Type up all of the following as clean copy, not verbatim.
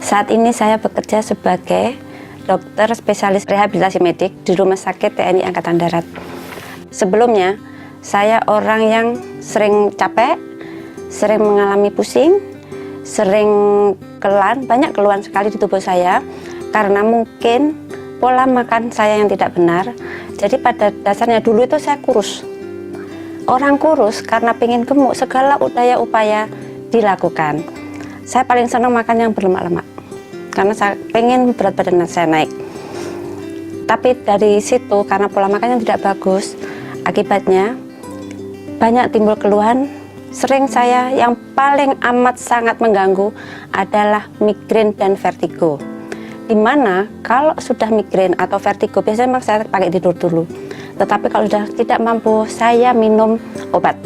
Saat ini saya bekerja sebagai dokter spesialis rehabilitasi medik di Rumah Sakit TNI Angkatan Darat. Sebelumnya, saya orang yang sering capek, sering mengalami pusing, sering keluhan, banyak keluhan sekali di tubuh saya karena mungkin pola makan saya yang tidak benar. Jadi pada dasarnya dulu itu saya kurus. Orang kurus karena pengen gemuk, segala upaya dilakukan. Saya paling senang makan yang berlemak-lemak karena saya pengen berat badan saya naik. Tapi dari situ karena pola makan yang tidak bagus, akibatnya banyak timbul keluhan. Sering saya yang paling amat sangat mengganggu adalah migrain dan vertigo. Dimana kalau sudah migrain atau vertigo biasanya memang saya pakai tidur dulu. Tetapi kalau sudah tidak mampu, saya minum obat.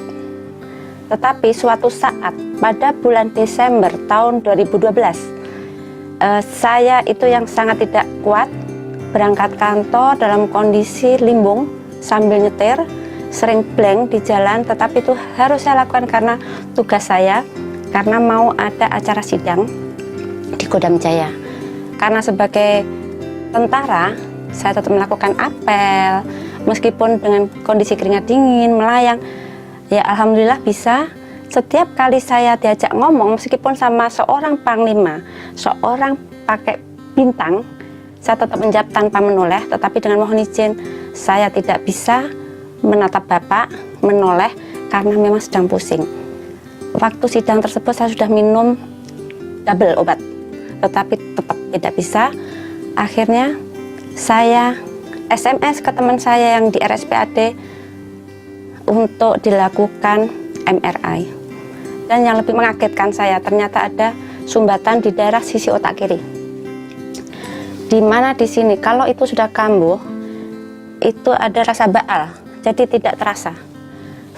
Tetapi suatu saat pada bulan Desember tahun 2012, saya itu yang sangat tidak kuat, berangkat kantor dalam kondisi limbung sambil nyetir, sering blank di jalan, tetapi itu harus saya lakukan karena tugas saya, karena mau ada acara sidang di Kodam Jaya. Karena sebagai tentara, saya tetap melakukan apel, meskipun dengan kondisi keringat dingin, melayang. Ya alhamdulillah bisa. Setiap kali saya diajak ngomong, meskipun sama seorang panglima, seorang pakai bintang, saya tetap menjawab tanpa menoleh. Tetapi dengan mohon izin, saya tidak bisa menatap Bapak, menoleh, karena memang sedang pusing. Waktu sidang tersebut saya sudah minum double obat, tetapi tetap tidak bisa. Akhirnya saya SMS ke teman saya yang di RSPAD untuk dilakukan MRI. Dan yang lebih mengagetkan saya, ternyata ada sumbatan di daerah sisi otak kiri. Di mana di sini kalau itu sudah kambuh, itu ada rasa baal, jadi tidak terasa.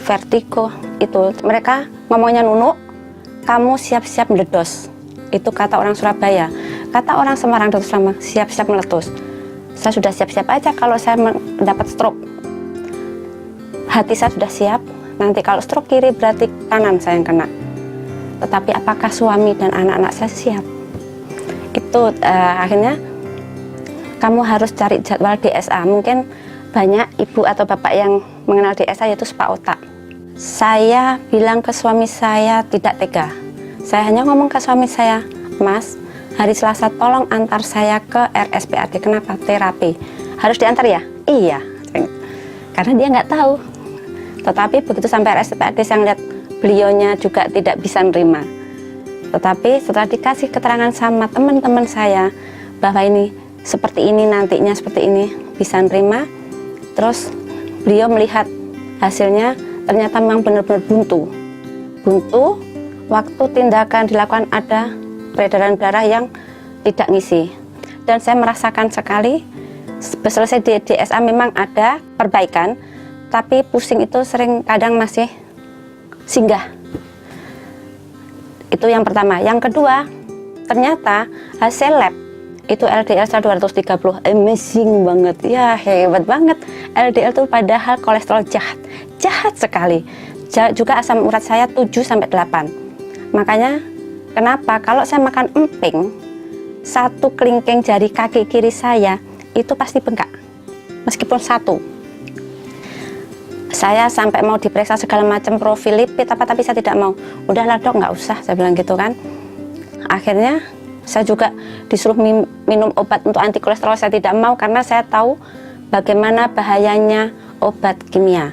Vertigo itu mereka ngomongnya nunuk, kamu siap-siap meledos. Itu kata orang Surabaya. Kata orang Semarang, Dr. Selamat, siap-siap meletus. Saya sudah siap-siap aja kalau saya mendapat stroke. Hati saya sudah siap, nanti kalau stroke kiri berarti kanan saya yang kena. Tetapi apakah suami dan anak-anak saya siap? Itu akhirnya kamu harus cari jadwal DSA. Mungkin banyak ibu atau bapak yang mengenal DSA, yaitu spa otak. Saya bilang ke suami saya tidak tega. Saya hanya ngomong ke suami saya, Mas, hari Selasa tolong antar saya ke RSPAD. Kenapa? Terapi. Harus diantar ya? Iya. Karena dia nggak tahu. Tetapi begitu sampai RSPAD saya lihat beliaunya juga tidak bisa nerima. Tetapi setelah dikasih keterangan sama teman-teman saya bahwa ini seperti ini, nantinya seperti ini, bisa nerima. Terus beliau melihat hasilnya, ternyata memang benar-benar buntu. Buntu, waktu tindakan dilakukan ada peredaran darah yang tidak ngisi. Dan saya merasakan sekali, selesai di DSA memang ada perbaikan, tapi pusing itu sering kadang masih singgah. Itu yang pertama. Yang kedua, ternyata hasil lab itu LDL 230, amazing banget, ya hebat banget. LDL itu padahal kolesterol jahat sekali. Juga asam urat saya 7-8. Makanya kenapa kalau saya makan emping, satu kelingking jari kaki kiri saya itu pasti bengkak, meskipun satu. Saya sampai mau diperiksa segala macam profil lipid tapi saya tidak mau. Udahlah dok, nggak usah, saya bilang gitu kan. Akhirnya saya juga disuruh minum obat untuk anti kolesterol, saya tidak mau karena saya tahu bagaimana bahayanya obat kimia.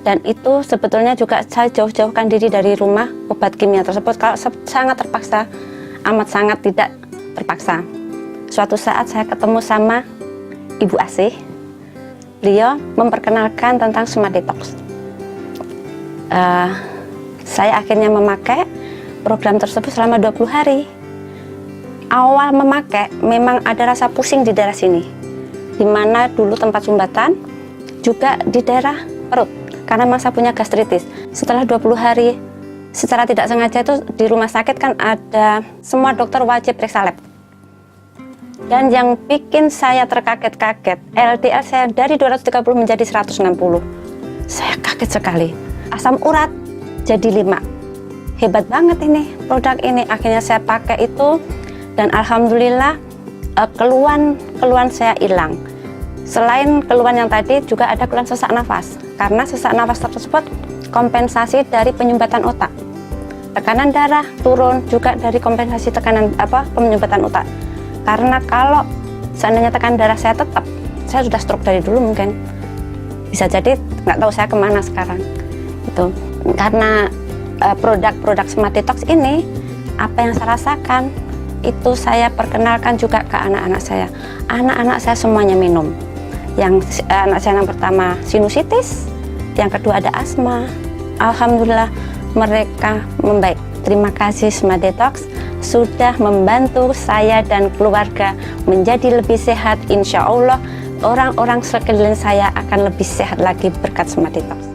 Dan itu sebetulnya juga saya jauh-jauhkan diri dari rumah obat kimia tersebut kalau sangat terpaksa, amat sangat tidak terpaksa. Suatu saat saya ketemu sama Ibu Asih. Beliau memperkenalkan tentang Smart Detox. Saya akhirnya memakai program tersebut selama 20 hari. Awal memakai memang ada rasa pusing di daerah sini, dimana dulu tempat sumbatan, juga di daerah perut, karena masa punya gastritis. Setelah 20 hari, secara tidak sengaja itu di rumah sakit kan ada semua dokter wajib periksa lab. Dan yang bikin saya terkaget-kaget, LDL saya dari 230 menjadi 160. Saya kaget sekali. Asam urat jadi 5. Hebat banget ini produk ini. Akhirnya saya pakai itu dan alhamdulillah keluhan saya hilang. Selain keluhan yang tadi juga ada keluhan sesak nafas, karena sesak nafas tersebut kompensasi dari penyumbatan otak. Tekanan darah turun juga dari kompensasi penyumbatan otak. Karena kalau seandainya tekanan darah saya tetap, saya sudah stroke dari dulu mungkin. Bisa jadi nggak tahu saya kemana sekarang. Itu karena produk-produk Smart Detox ini, apa yang saya rasakan itu saya perkenalkan juga ke anak-anak saya. Anak-anak saya semuanya minum. Anak saya yang pertama sinusitis, yang kedua ada asma. Alhamdulillah mereka membaik. Terima kasih Smart Detox sudah membantu saya dan keluarga menjadi lebih sehat. Insya Allah orang-orang sekeliling saya akan lebih sehat lagi berkat Smart Detox.